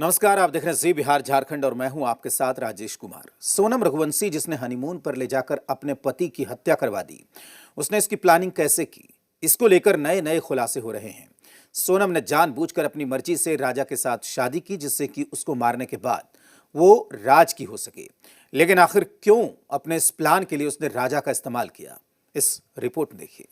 नमस्कार, आप देख रहे हैं जी बिहार झारखंड और मैं हूं आपके साथ राजेश कुमार। सोनम रघुवंशी जिसने हनीमून पर ले जाकर अपने पति की हत्या करवा दी, उसने इसकी प्लानिंग कैसे की, इसको लेकर नए नए खुलासे हो रहे हैं। सोनम ने जानबूझकर अपनी मर्जी से राजा के साथ शादी की जिससे कि उसको मारने के बाद वो राज की हो सके। लेकिन आखिर क्यों अपने इस प्लान के लिए उसने राजा का इस्तेमाल किया, इस रिपोर्ट में देखिए।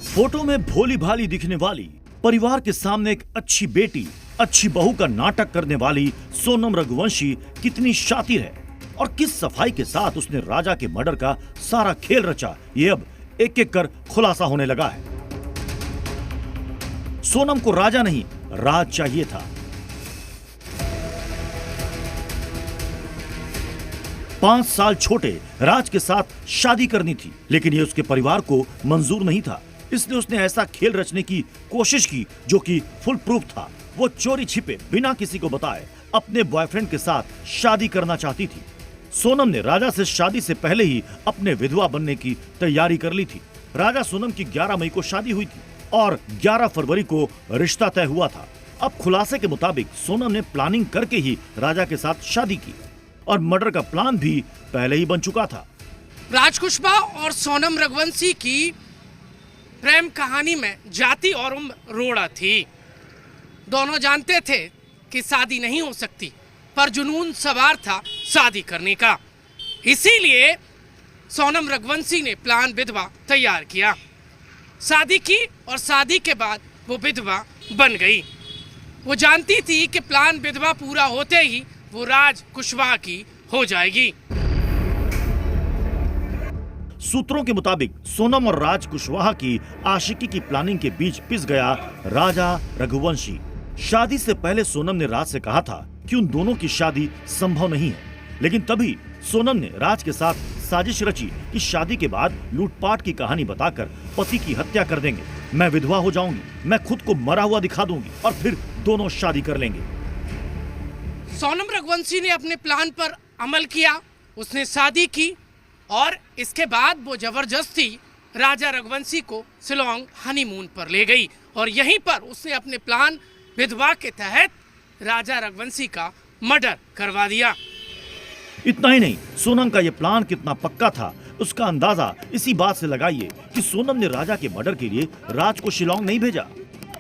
फोटो में भोली भाली दिखने वाली, परिवार के सामने एक अच्छी बेटी, अच्छी बहू का नाटक करने वाली सोनम रघुवंशी कितनी शातिर है और किस सफाई के साथ उसने राजा के मर्डर का सारा खेल रचा, ये अब एक एक कर खुलासा होने लगा है। सोनम को राजा नहीं, राज चाहिए था। 5 साल छोटे राज के साथ शादी करनी थी, लेकिन ये उसके परिवार को मंजूर नहीं था। इसलिए उसने ऐसा खेल रचने की कोशिश की जो कि फुल प्रूफ था। वो चोरी छिपे बिना किसी को बताए अपने बॉयफ्रेंड के साथ शादी करना चाहती थी। सोनम ने राजा से शादी से पहले ही अपने विधवा बनने की तैयारी कर ली थी। राजा सोनम की 11 मई को शादी हुई थी और 11 फरवरी को रिश्ता तय हुआ था। अब खुलासे के मुताबिक सोनम ने प्लानिंग करके ही राजा के साथ शादी की और मर्डर का प्लान भी पहले ही बन चुका था। राज कुशवाहा और सोनम रघुवंशी की प्रेम कहानी में जाति और उम्र रोड़ा थी। दोनों जानते थे कि शादी नहीं हो सकती, पर जुनून सवार था शादी करने का। इसीलिए सोनम रघुवंशी ने प्लान विधवा तैयार किया, शादी की और शादी के बाद वो विधवा बन गई। वो जानती थी कि प्लान विधवा पूरा होते ही वो राज कुशवाहा की हो जाएगी। सूत्रों के मुताबिक सोनम और राज कुशवाहा की आशिकी की प्लानिंग के बीच पिस गया राजा रघुवंशी। शादी से पहले सोनम ने राज से कहा था कि उन दोनों की शादी संभव नहीं है, लेकिन तभी सोनम ने राज के साथ साजिश रची कि शादी के बाद लूटपाट की कहानी बताकर पति की हत्या कर देंगे, मैं विधवा हो जाऊंगी, मैं खुद को मरा हुआ दिखा दूंगी और फिर दोनों शादी कर लेंगे। सोनम रघुवंशी ने अपने प्लान पर अमल किया। उसने शादी की और इसके बाद वो जबरदस्ती राजा रघुवंशी को शिलोंग हनीमून पर ले गई और यहीं पर उसने अपने प्लान विधवा के तहत राजा रघुवंशी का मर्डर करवा दिया। इतना ही नहीं, सोनम का ये प्लान कितना पक्का था उसका अंदाजा इसी बात से लगाइए कि सोनम ने राजा के मर्डर के लिए राज को शिलोंग नहीं भेजा,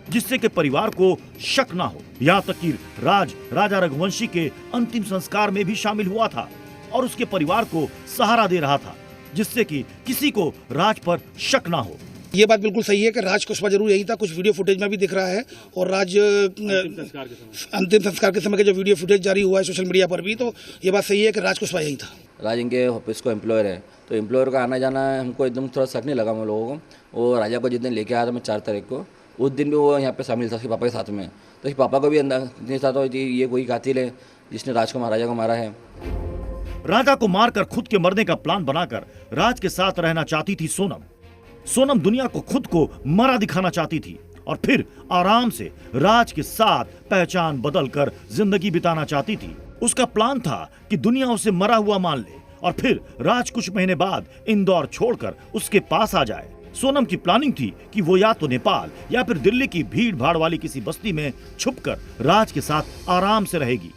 जिससे कि परिवार को शक ना हो। यहाँ तक कि राज राजा रघुवंशी के अंतिम संस्कार में भी शामिल हुआ था और उसके परिवार को सहारा दे रहा था, जिससे कि किसी को राज पर शक ना हो। ये बात बिल्कुल सही है कि राज कुशवाहा जरूर यही था, कुछ वीडियो फुटेज में भी दिख रहा है और राज अंतिम संस्कार के समय का जो वीडियो फुटेज जारी हुआ है सोशल मीडिया पर भी, तो ये बात सही है कि राज कुशवाहा यही था। राज इनके ऑफिस को एम्प्लॉयर है, तो एम्प्लॉयर का आना जाना हमको एकदम थोड़ा शक नहीं लगा हम लोगों को। वो राजा को जिस दिन लेके आया था मैं 4 तारीख को, उस दिन भी वो यहाँ पे शामिल था उसके पापा के साथ में, तो उसके पापा को भी नहीं था कि ये कोई कातिल है जिसने राजा को मारा है। राजा को मारकर खुद के मरने का प्लान बनाकर राज के साथ रहना चाहती थी सोनम। सोनम दुनिया को खुद को मरा दिखाना चाहती थी और फिर आराम से राज के साथ पहचान बदलकर जिंदगी बिताना चाहती थी। उसका प्लान था कि दुनिया उसे मरा हुआ मान ले और फिर राज कुछ महीने बाद इंदौर छोड़कर उसके पास आ जाए। सोनम की प्लानिंग थी कि वो या तो नेपाल या फिर दिल्ली की भीड़ भाड़ वाली किसी बस्ती में छुपकर राज के साथ आराम से रहेगी।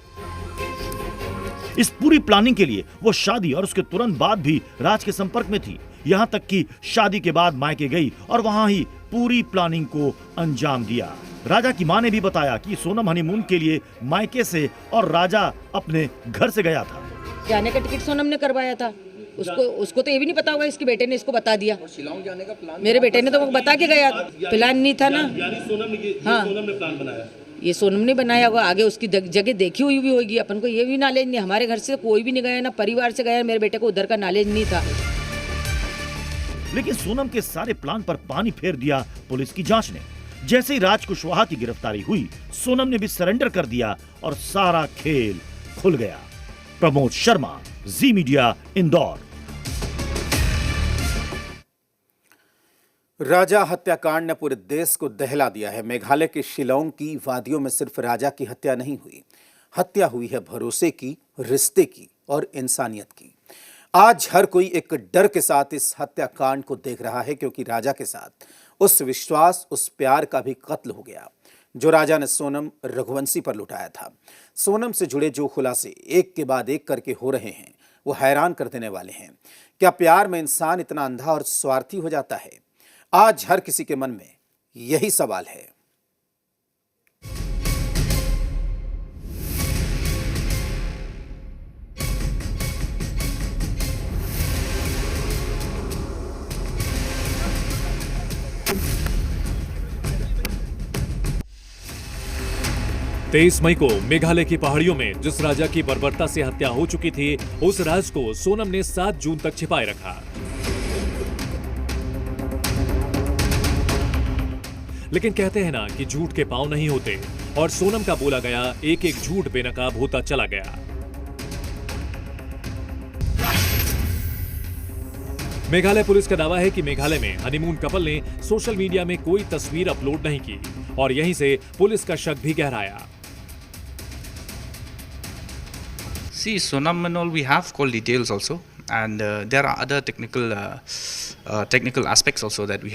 इस पूरी प्लानिंग के लिए वो शादी और उसके तुरंत बाद भी राज के संपर्क में थी, यहाँ तक कि शादी के बाद मायके गई और वहाँ ही पूरी प्लानिंग को अंजाम दिया। राजा की माँ ने भी बताया कि सोनम हनीमून के लिए मायके से और राजा अपने घर से गया था। जाने का टिकट सोनम ने करवाया था, उसको तो ये भी नहीं पता होगा, इसके बेटे ने इसको बता दिया। शिलोंग जाने का प्लान मेरे बेटे ने तो वो बता के गया, प्लान नहीं था ना। हाँ, सोनम ने प्लान बनाया, ये सोनम ने बनाया होगा, आगे उसकी जगह देखी हुई भी होगी। अपन को ये भी नॉलेज नहीं, हमारे घर से कोई भी नहीं गया, ना परिवार से गया, मेरे बेटे को उधर का नॉलेज नहीं था। लेकिन सोनम के सारे प्लान पर पानी फेर दिया पुलिस की जांच ने। जैसे ही राज कुशवाहा की गिरफ्तारी हुई, सोनम ने भी सरेंडर कर दिया और सारा खेल खुल गया। प्रमोद शर्मा, जी मीडिया, इंदौर। राजा हत्याकांड ने पूरे देश को दहला दिया है। मेघालय के शिलोंग की वादियों में सिर्फ राजा की हत्या नहीं हुई, हत्या हुई है भरोसे की, रिश्ते की और इंसानियत की। आज हर कोई एक डर के साथ इस हत्याकांड को देख रहा है, क्योंकि राजा के साथ उस विश्वास, उस प्यार का भी कत्ल हो गया जो राजा ने सोनम रघुवंशी पर लुटाया था। सोनम से जुड़े जो खुलासे एक के बाद एक करके हो रहे हैं, वो हैरान कर देने वाले हैं। क्या प्यार में इंसान इतना अंधा और स्वार्थी हो जाता है? आज हर किसी के मन में यही सवाल है। तेईस मई को मेघालय की पहाड़ियों में जिस राजा की बर्बरता से हत्या हो चुकी थी, उस राज को सोनम ने 7 जून तक छिपाए रखा। लेकिन कहते हैं ना कि झूठ के पांव नहीं होते, और सोनम का बोला गया एक एक झूठ बेनकाब होता चला गया। मेघालय पुलिस का दावा है कि मेघालय में हनीमून कपल ने सोशल मीडिया में कोई तस्वीर अपलोड नहीं की, और यहीं से पुलिस का शक भी गहराया। See, Sonam and all, we have call details also, and there are other technical aspects also that we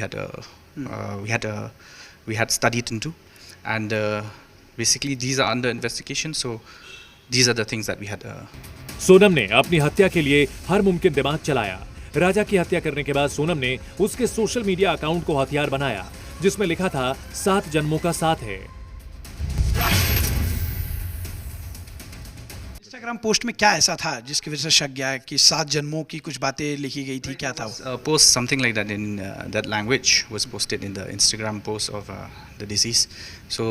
had studied into, and basically these are under investigation. So these are the things that we had. Sonam ने अपनी हत्या के लिए हर मुमकिन दिमाग चलाया। राजा की हत्या करने के बाद सोनम ने उसके सोशल मीडिया अकाउंट को हथियार बनाया, जिसमें लिखा था 7 जन्मों का साथ है। इंस्टाग्राम पोस्ट में क्या ऐसा था जिसकी वजह से शक गया है कि 7 जन्मों की कुछ बातें लिखी गई थी? क्या था वो? Post something like that in that language was posted in the Instagram post of the deceased. So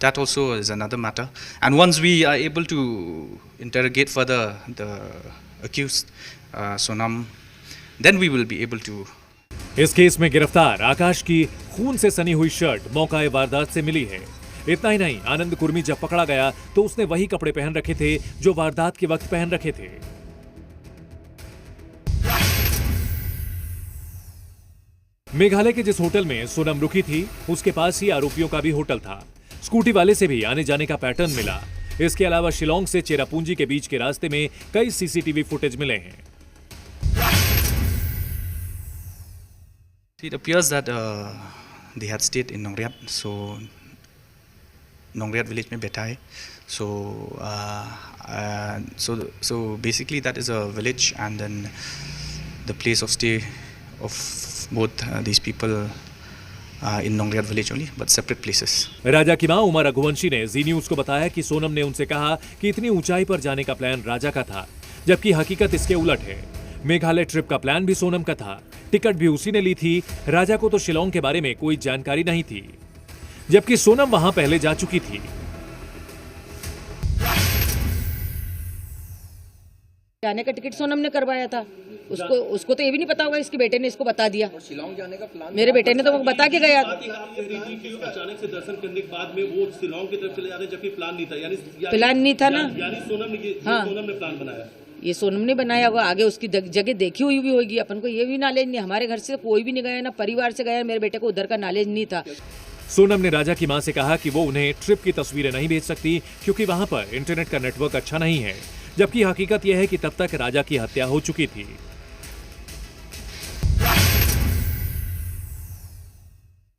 that also is another matter. And once we are able to interrogate further the accused, Sonam, then we will be able to. इस case में गिरफ्तार आकाश की खून से सनी हुई shirt मौकाए वारदात से मिली है। इतना ही नहीं, आनंद कुर्मी जब पकड़ा गया तो उसने वही कपड़े पहन रखे थे जो वारदात के वक्त पहन रखे थे। मेघालय के जिस होटल में सोनम रुकी थी, उसके पास ही आरोपियों का भी होटल था। स्कूटी वाले से भी आने जाने का पैटर्न मिला। इसके अलावा शिलोंग से चेरापूंजी के बीच के रास्ते में कई सीसीटीवी फुटेज मिले हैं। It appears that they had stayed in Nongriat, so Nongriat village में बैठा है। So basically that is a village, and then the place of stay of both these people in Nongriat village only, but separate places. राजा की मां उमा रघुवंशी ने जी news को बताया कि सोनम ने उनसे कहा कि इतनी ऊंचाई पर जाने का प्लान राजा का था, जबकि हकीकत इसके उलट है। मेघालय ट्रिप का प्लान भी सोनम का था, टिकट भी उसी ने ली थी। राजा को तो शिलोंग के बारे में कोई जानकारी नहीं थी, जबकि सोनम वहां पहले जा चुकी थी। जाने का टिकट सोनम ने करवाया था। उसको तो ये भी नहीं पता होगा, इसके बेटे ने इसको बता दिया। शिलोंग जाने का प्लान मेरे बेटे ने तो वो बता के गया। अचानक से दर्शन करने के बाद में वो शिलोंग की तरफ चले जाते, जबकि प्लान नहीं था। यानी प्लान नहीं था ना, यानी सोनम ने सोनम ने प्लान बनाया। ये सोनम ने बनाया होगा, आगे उसकी जगह देखी हुई भी होगी। अपन को ये भी नॉलेज नहीं, हमारे घर से कोई भी नहीं गया, ना परिवार से गया। मेरे बेटे को उधर का नॉलेज नहीं था। सोनम ने राजा की मां से कहा कि वो उन्हें ट्रिप की तस्वीरें नहीं भेज सकती, क्योंकि वहां पर इंटरनेट का नेटवर्क अच्छा नहीं है, जबकि हकीकत यह है कि तब तक राजा की हत्या हो चुकी थी।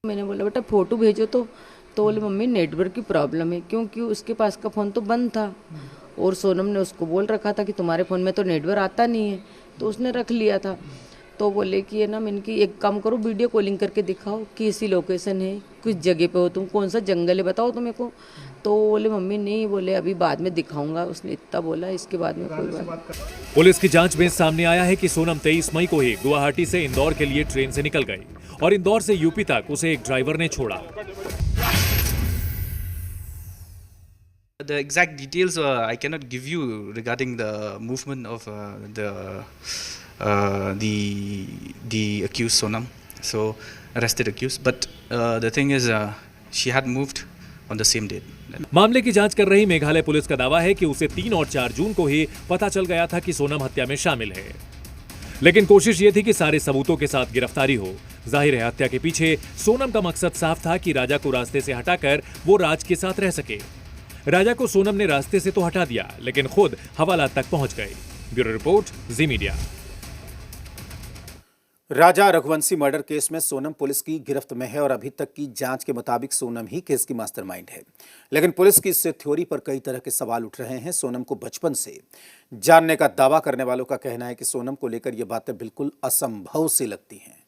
मैंने बोला बेटा फोटो भेजो, तो बोले मम्मी नेटवर्क की प्रॉब्लम है, क्योंकि उसके पास का फ़ोन तो बंद था, और सोनम ने उसको बोल रखा था कि तुम्हारे फ़ोन में तो नेटवर्क आता नहीं है, तो उसने रख लिया था। तो बोले कि ये ना, मैंने कि एक काम करो, वीडियो कॉलिंग करके दिखाओ कि ऐसी लोकेशन है, किस जगह पे हो तुम, कौन सा जंगल है बताओ तो मेरे को। तो बोले मम्मी नहीं, बोले अभी बाद में दिखाऊंगा। उसने इतना बोला, इसके बाद में कोई बात। पुलिस की जांच में सामने आया है कि सोनम 23 मई को ही गुवाहाटी से इंदौर के लिए ट्रेन से निकल गई, और इंदौर से यूपी तक उसे एक ड्राइवर ने छोड़ा। The exact details I cannot give you regarding the movement of the accused Sonam, so arrested accused. But the thing is, she had moved on the same date. मामले की जांच कर रही मेघालय पुलिस का दावा है कि उसे 3 और 4 जून को ही पता चल गया था कि सोनम हत्या में शामिल है। लेकिन कोशिश ये थी कि सारे सबूतों के साथ गिरफ्तारी हो। जाहिर है हत्या के पीछे सोनम का मकसद साफ था कि राजा को रास्ते से हटाकर वो राज के साथ रह सके। राजा को सोनम ने रास्ते से तो हटा दिया, लेकिन खुद हवालात तक पहुंच गए। ब्यूरो रिपोर्ट, जी मीडिया। राजा रघुवंशी मर्डर केस में सोनम पुलिस की गिरफ्त में है और अभी तक की जांच के मुताबिक सोनम ही केस की मास्टरमाइंड है। लेकिन पुलिस की इस थ्योरी पर कई तरह के सवाल उठ रहे हैं। सोनम को बचपन से जानने का दावा करने वालों का कहना है कि सोनम को लेकर ये बातें बिल्कुल असंभव सी लगती हैं।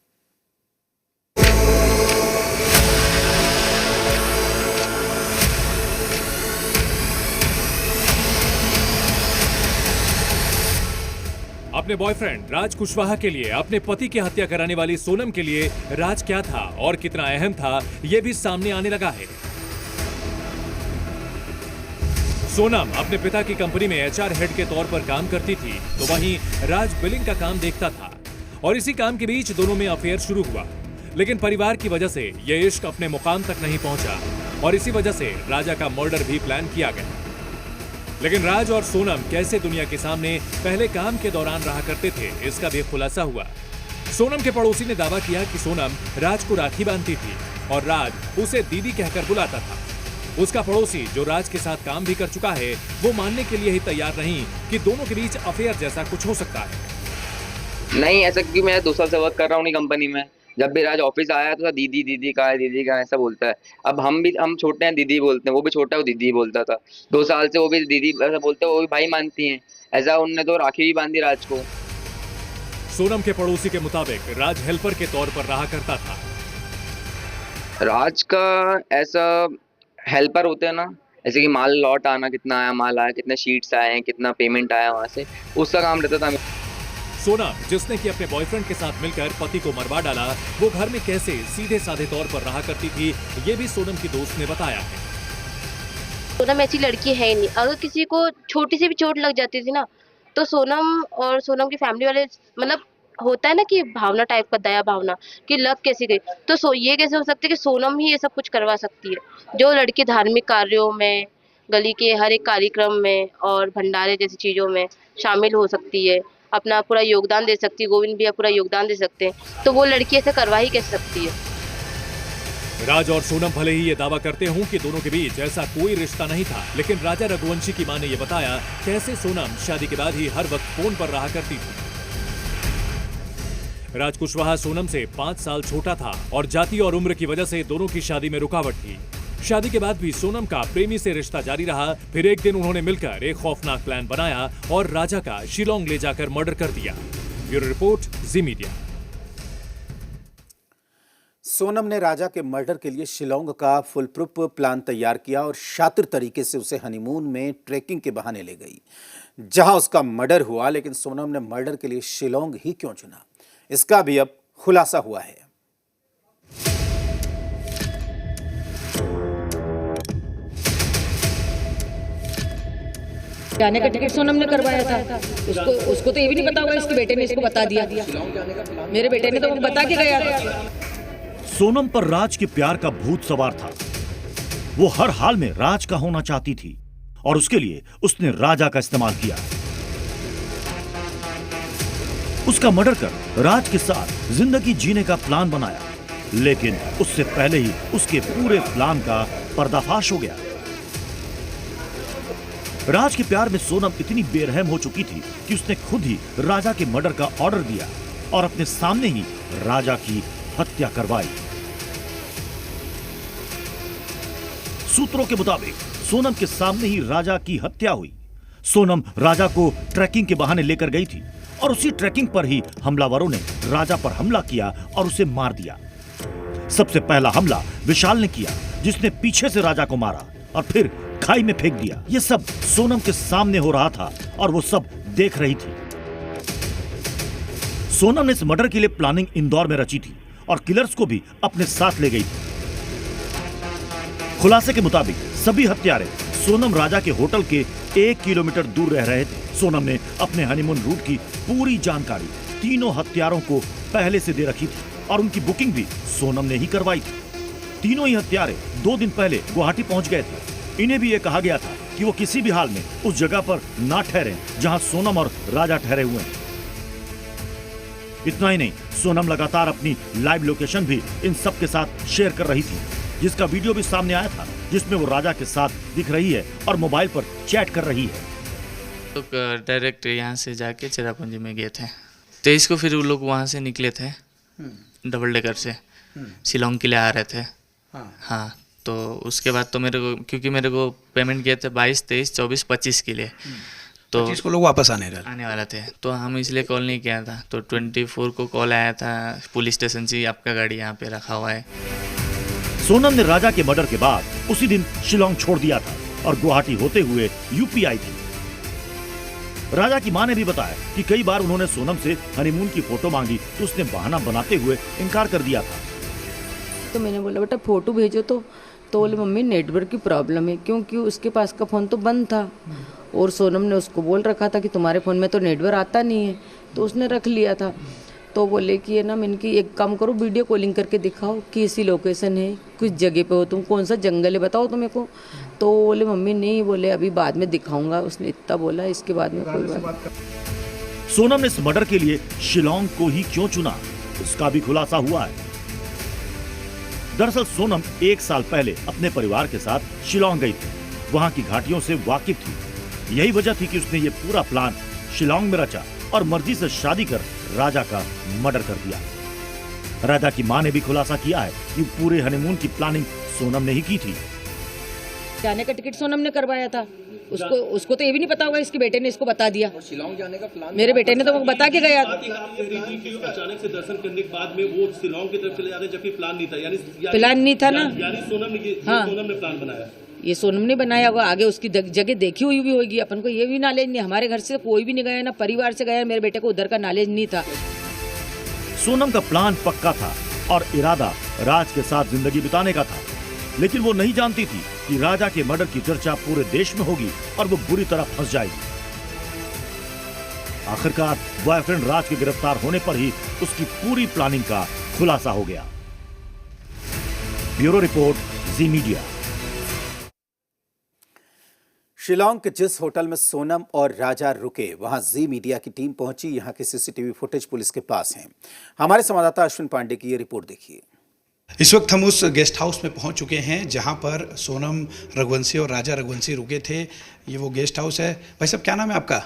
अपने बॉयफ्रेंड राज कुशवाहा के लिए अपने पति की हत्या कराने वाली सोनम के लिए राज क्या था और कितना अहम था, यह भी सामने आने लगा है। सोनम अपने पिता की कंपनी में एचआर हेड के तौर पर काम करती थी, तो वहीं राज बिलिंग का काम देखता था और इसी काम के बीच दोनों में अफेयर शुरू हुआ। लेकिन परिवार की वजह से यह इश्क अपने मुकाम तक नहीं पहुंचा और इसी वजह से राजा का मर्डर भी प्लान किया गया। लेकिन राज और सोनम कैसे दुनिया के सामने पहले काम के दौरान रहा करते थे, इसका भी खुलासा हुआ। सोनम के पड़ोसी ने दावा किया कि सोनम राज को राखी बांधती थी और राज उसे दीदी कहकर बुलाता था। उसका पड़ोसी जो राज के साथ काम भी कर चुका है, वो मानने के लिए ही तैयार नहीं कि दोनों के बीच अफेयर जैसा कुछ हो सकता है। नहीं ऐसा, क्योंकि मैं 2 साल से वर्क कर रहा हूँ कंपनी में। जब भी राज ऑफिस आया तो दीदी दीदी का है, दीदी का है, ऐसा बोलता है। अब हम छोटे हैं, दीदी बोलते हैं, वो भी छोटा है, वो दीदी बोलता था। 2 साल से वो भी दीदी ऐसा बोलते हैं, वो भी भाई मानती हैं। ऐसा उनने तो राखी भी बांधी राज को। सोनम के पड़ोसी के मुताबिक राज हेल्पर के तौर पर रहा करता था। राज का ऐसा हेल्पर होते हैं ना, जैसे कि माल लौट आना, कितना आया माल आया, कितने शीट्स आए हैं, कितना पेमेंट आया वहां से, उसका काम रहता था। सोनम जिसने कि अपने बॉयफ्रेंड के साथ मिलकर पति को मरवा डाला, वो घर में कैसे सीधे साधे तौर पर रहा करती थी, ये भी सोनम की दोस्त ने बताया है। सोनम ऐसी लड़की है ही नहीं। अगर किसी को छोटी सी भी चोट लग जाती थी ना, तो सोनम और सोनम की फैमिली वाले, मतलब होता है ना कि भावना टाइप का, दया भावना कि लग कैसे गई, तो ये कैसे हो सकती है कि सोनम ही ये सब कुछ करवा सकती है। जो लड़की धार्मिक कार्यों में, गली के हर एक कार्यक्रम में और भंडारे जैसी चीजों में शामिल हो सकती है, अपना पूरा योगदान दे सकती है, गोविंद भैया पूरा योगदान दे सकते हैं, तो वो लड़की ऐसे करवा ही कैसे सकती है। राज और सोनम भले ही ये दावा करते हों कि दोनों के बीच ऐसा कोई रिश्ता नहीं था, लेकिन राजा रघुवंशी की मां ने यह बताया कैसे सोनम शादी के बाद ही हर वक्त फोन पर रहा करती थी। राज कुशवाहा सोनम से 5 साल छोटा था और जाति और उम्र की वजह से दोनों की शादी में रुकावट थी। शादी के बाद भी सोनम का प्रेमी से रिश्ता जारी रहा। फिर एक दिन उन्होंने मिलकर एक खौफनाक प्लान बनाया और राजा का शिलोंग ले जाकर मर्डर कर दिया। ब्यूरो रिपोर्ट, जी मीडिया। सोनम ने राजा के मर्डर के लिए शिलोंग का फुल प्रूफ प्लान तैयार किया और शातिर तरीके से उसे हनीमून में ट्रेकिंग के बहाने ले गई, जहां उसका मर्डर हुआ। लेकिन सोनम ने मर्डर के लिए शिलोंग ही क्यों चुना, इसका भी अब खुलासा हुआ है। जाने का टिकट सोनम ने करवाया था। उसको तो ये भी नहीं पता होगा, इसके बेटे ने इसको बता दिया। मेरे बेटे ने तो बता के गया था। सोनम पर राज के प्यार का भूत सवार था। वो हर हाल में राज का होना चाहती थी और उसके लिए उसने राजा का इस्तेमाल किया। उसका मर्डर कर राज के साथ जिंदगी जीने का प्लान बनाया, लेकिन उससे पहले ही उसके पूरे प्लान का पर्दाफाश हो गया। राज के प्यार में सोनम इतनी बेरहम हो चुकी थी कि उसने खुद ही राजा के मर्डर का ऑर्डर दिया और अपने सामने ही राजा की हत्या करवाई। सूत्रों के मुताबिक सोनम के सामने ही राजा की हत्या हुई। सोनम राजा को ट्रैकिंग के बहाने लेकर गई थी और उसी ट्रैकिंग पर ही हमलावरों ने राजा पर हमला किया और उसे मार दिया। सबसे पहला हमला विशाल ने किया, जिसने पीछे से राजा को मारा और फिर खाई में फेंक दिया। यह सब सोनम के सामने हो रहा था और वो सब देख रही थी। सोनम ने इस मर्डर के लिए प्लानिंग इंदौर में रची थी और किलर्स को भी अपने साथ ले गई थी। खुलासे के मुताबिक सभी हत्यारे सोनम राजा के होटल के 1 किलोमीटर दूर रह रहे थे। सोनम ने अपने हनीमून रूट की पूरी जानकारी तीनों हत्यारों को पहले से दे रखी थी और उनकी बुकिंग भी सोनम ने ही करवाई थी। तीनों ही हत्यारे 2 दिन पहले गुवाहाटी पहुंच गए थे। इन्हें भी यह कहा गया था कि वो किसी भी हाल में उस जगह पर ना ठहरें जहां सोनम और राजा ठहरे हुए हैं। इतना ही नहीं, सोनम लगातार अपनी लाइव लोकेशन भी इन सब के साथ शेयर कर रही थी, जिसका वीडियो भी सामने आया था, जिसमें वो राजा के साथ दिख रही है और मोबाइल पर चैट कर रही है। तो डायरेक्ट यहाँ से जाके चेरापूंजी में गए थे। 23 को फिर वो लोग वहाँ से निकले थे डबल डेकर से, शिलोंग के लिए आ रहे थे। हाँ, तो उसके बाद तो मेरे को, क्योंकि मेरे को पेमेंट किए थे 22, 23, 24, 25 के लिए, तो 25 को लोग वापस आने वाला थे, तो हम इसलिए कॉल नहीं किया था। तो 24 को कॉल आया था पुलिस स्टेशन से, आपका गाड़ी यहाँ पे रखा हुआ है। सोनम ने राजा के मर्डर के बाद उसी दिन शिलोंग छोड़ दिया था और गुवाहाटी होते हुए यूपी आई थी। राजा की मां ने भी बताया कि कई बार उन्होंने सोनम से हनीमून की फोटो मांगी तो उसने बहाना बनाते हुए इनकार कर दिया था। तो मैंने बोला बेटा फोटो भेजो, तो बोले मम्मी नेटवर्क की प्रॉब्लम है, क्योंकि उसके पास का फ़ोन तो बंद था और सोनम ने उसको बोल रखा था कि तुम्हारे फ़ोन में तो नेटवर्क आता नहीं है, तो उसने रख लिया था। तो बोले कि ये ना, मैंने कि एक काम करो, वीडियो कॉलिंग करके दिखाओ कि ऐसी लोकेशन है, कुछ जगह पे हो तुम, कौन सा जंगल है बताओ तो मेरे को। तो बोले मम्मी नहीं, बोले अभी बाद में दिखाऊंगा, उसने इतना बोला। इसके बाद में कोई बात। सोनम ने इस मर्डर के लिए शिलोंग को ही क्यों चुना, इसका भी खुलासा हुआ है। दरअसल सोनम 1 साल पहले अपने परिवार के साथ शिलोंग गई थी, वहां की घाटियों से वाकिफ थी। यही वजह थी कि उसने ये पूरा प्लान शिलोंग में रचा और मर्जी से शादी कर राजा का मर्डर कर दिया। राजा की मां ने भी खुलासा किया है कि पूरे हनीमून की प्लानिंग सोनम ने ही की थी। जाने का टिकट सोनम ने करवाया था, उसको तो ये भी नहीं पता होगा, इसके बेटे ने इसको बता दिया। शिलोंग जाने का प्लान मेरे बेटे ने तो वो बता के गया। अचानक से दर्शन करने के बाद में वो शिलोंग की तरफ चले जाते, जबकि प्लान नहीं था। यानी प्लान नहीं था ना, यानी सोनम ने सोनम ने प्लान बनाया। ये सोनम ने बनाया होगा, आगे उसकी जगह देखी हुई भी होगी। अपन को ये भी नॉलेज नहीं, हमारे घर से कोई भी नहीं गया, ना परिवार से गया, मेरे बेटे को उधर का नॉलेज नहीं था। सोनम का प्लान पक्का था और इरादा राज के साथ जिंदगी बिताने का था, लेकिन वो नहीं जानती थी कि राजा के मर्डर की चर्चा पूरे देश में होगी और वो बुरी तरह फंस जाएगी। आखिरकार बॉयफ्रेंड राज के गिरफ्तार होने पर ही उसकी पूरी प्लानिंग का खुलासा हो गया। ब्यूरो रिपोर्ट, जी मीडिया। शिलोंग के जिस होटल में सोनम और राजा रुके, वहां जी मीडिया की टीम पहुंची। यहां की सीसीटीवी फुटेज पुलिस के पास है। हमारे संवाददाता अश्विन पांडे की ये रिपोर्ट देखिए। इस वक्त हम उस गेस्ट हाउस में पहुंच चुके हैं जहां पर सोनम रघुवंशी और राजा रघुवंशी रुके थे। ये वो गेस्ट हाउस है। भाई साहब, क्या नाम है आपका?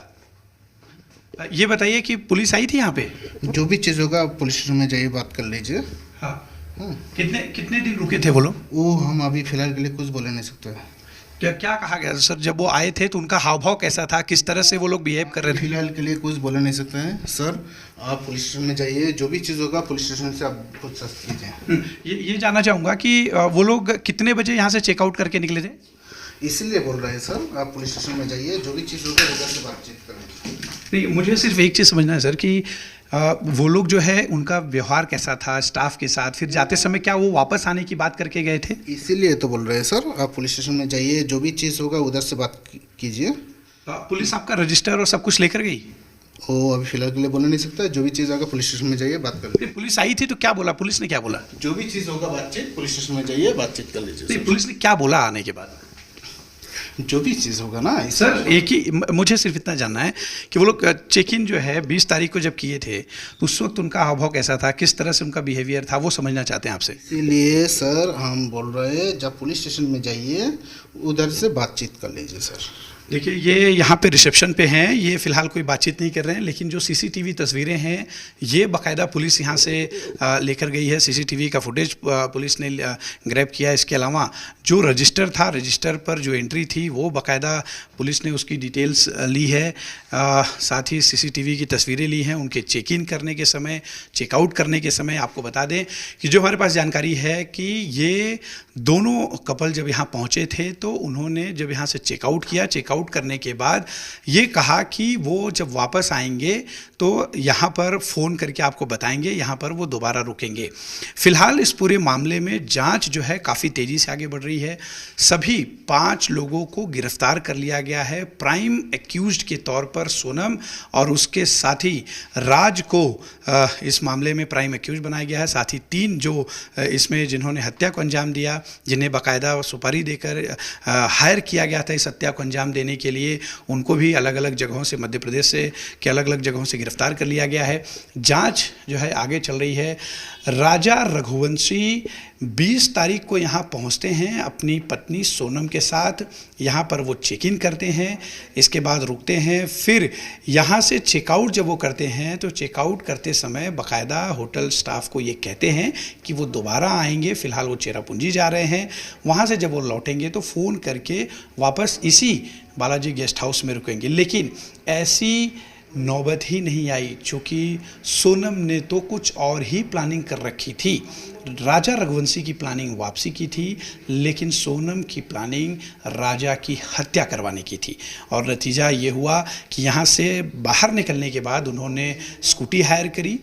ये बताइए कि पुलिस आई थी यहाँ पे? जो भी चीज़ होगा पुलिस स्टेशन में जाइए, बात कर लीजिए। हाँ, कितने दिन रुके थे वो लोग? वो हम अभी फिलहाल के लिए कुछ बोले नहीं सकते। क्या कहा गया सर? जब वो आए थे तो उनका हाव भाव कैसा था, किस तरह से वो लोग बिहेव कर रहे थे? फिलहाल के लिए कुछ बोले नहीं सकते हैं सर। आप पुलिस स्टेशन में जाइए, जो भी चीज़ होगा पुलिस स्टेशन से आप पूछ कीजिए। ये जानना चाहूँगा कि वो लोग कितने बजे यहाँ से चेकआउट करके निकले थे? इसीलिए बोल रहे हैं सर, आप पुलिस स्टेशन में जाइए, जो भी चीज़ होगा उधर से बातचीत करें। नहीं, मुझे सिर्फ एक चीज़ समझना है सर कि वो लोग जो है उनका व्यवहार कैसा था स्टाफ के साथ, फिर जाते समय क्या वो वापस आने की बात करके गए थे? इसीलिए तो बोल रहे हैं सर, आप पुलिस स्टेशन में जाइए, जो भी चीज़ होगा उधर से बात कीजिए। पुलिस आपका रजिस्टर और सब कुछ लेकर गई? वो अभी फिलहाल के लिए बोल नहीं सकता। जो भी चीज़ होगा पुलिस स्टेशन में जाइए, बात कर लीजिए। पुलिस आई थी तो क्या बोला? पुलिस ने क्या बोला? जो भी चीज़ होगा बातचीत, पुलिस स्टेशन में जाइए, बातचीत कर लीजिए। पुलिस ने क्या बोला आने के बाद? जो भी चीज़ होगा ना सर, एक ही मुझे सिर्फ इतना जानना है कि वो लोग चेक इन जो है 20 तारीख को जब किए थे तो उस वक्त उनका हाव भाव कैसा था, किस तरह से उनका बिहेवियर था, वो समझना चाहते हैं आपसे। इसीलिए सर हम बोल रहे हैं, जब पुलिस स्टेशन में जाइए उधर से बातचीत कर लीजिए सर। देखिए, ये यहाँ पे रिसेप्शन पे हैं, ये फ़िलहाल कोई बातचीत नहीं कर रहे हैं, लेकिन जो सीसीटीवी तस्वीरें हैं ये बाकायदा पुलिस यहाँ से लेकर गई है। सीसीटीवी का फुटेज पुलिस ने ग्रैब किया। इसके अलावा जो रजिस्टर था, रजिस्टर पर जो एंट्री थी वो बाकायदा पुलिस ने उसकी डिटेल्स ली है। साथ ही सीसीटीवी की तस्वीरें ली हैं उनके चेक इन करने के समय, चेकआउट करने के समय। आपको बता दें कि जो हमारे पास जानकारी है कि ये दोनों कपल जब यहाँ पहुँचे थे तो उन्होंने जब यहाँ से चेकआउट किया, चेकआउट करने के बाद ये कहा कि वो जब वापस आएंगे तो यहाँ पर फ़ोन करके आपको बताएंगे, यहाँ पर वो दोबारा रुकेंगे। फ़िलहाल इस पूरे मामले में जांच जो है काफ़ी तेज़ी से आगे बढ़ रही है। सभी 5 लोगों को गिरफ्तार कर लिया गया है। प्राइम एक्यूज्ड के तौर पर सोनम और उसके साथी राज को इस मामले में प्राइम एक्यूज्ड बनाया गया है। साथ ही 3 जो इसमें जिन्होंने हत्या को अंजाम दिया, जिन्हें बाकायदा सुपारी देकर हायर किया गया था इस हत्या को अंजाम देने देने के लिए उनको भी अलग अलग जगहों से, मध्य प्रदेश से के अलग अलग जगहों से गिरफ्तार कर लिया गया है। जांच जो है आगे चल रही है। राजा रघुवंशी 20 तारीख को यहाँ पहुँचते हैं अपनी पत्नी सोनम के साथ। यहाँ पर वो चेक इन करते हैं, इसके बाद रुकते हैं, फिर यहाँ से चेकआउट जब वो करते हैं तो चेकआउट करते समय बाकायदा होटल स्टाफ को ये कहते हैं कि वो दोबारा आएंगे। फ़िलहाल वो चेरापूंजी जा रहे हैं, वहाँ से जब वो लौटेंगे तो फ़ोन करके वापस इसी बालाजी गेस्ट हाउस में रुकेंगे। लेकिन ऐसी नौबत ही नहीं आई, चूँकि सोनम ने तो कुछ और ही प्लानिंग कर रखी थी। राजा रघुवंशी की प्लानिंग वापसी की थी, लेकिन सोनम की प्लानिंग राजा की हत्या करवाने की थी। और नतीजा ये हुआ कि यहाँ से बाहर निकलने के बाद उन्होंने स्कूटी हायर करी,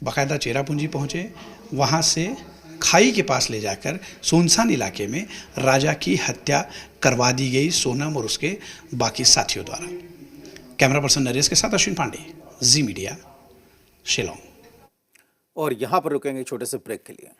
बाकायदा चेरापूंजी पहुँचे, वहाँ से खाई के पास ले जाकर सुनसान इलाके में राजा की हत्या करवा दी गई सोनम और उसके बाकी साथियों द्वारा। कैमरा पर्सन नरेश के साथ अश्विन पांडे, जी मीडिया, शिलोंग। और यहाँ पर रुकेंगे छोटे से ब्रेक के लिए।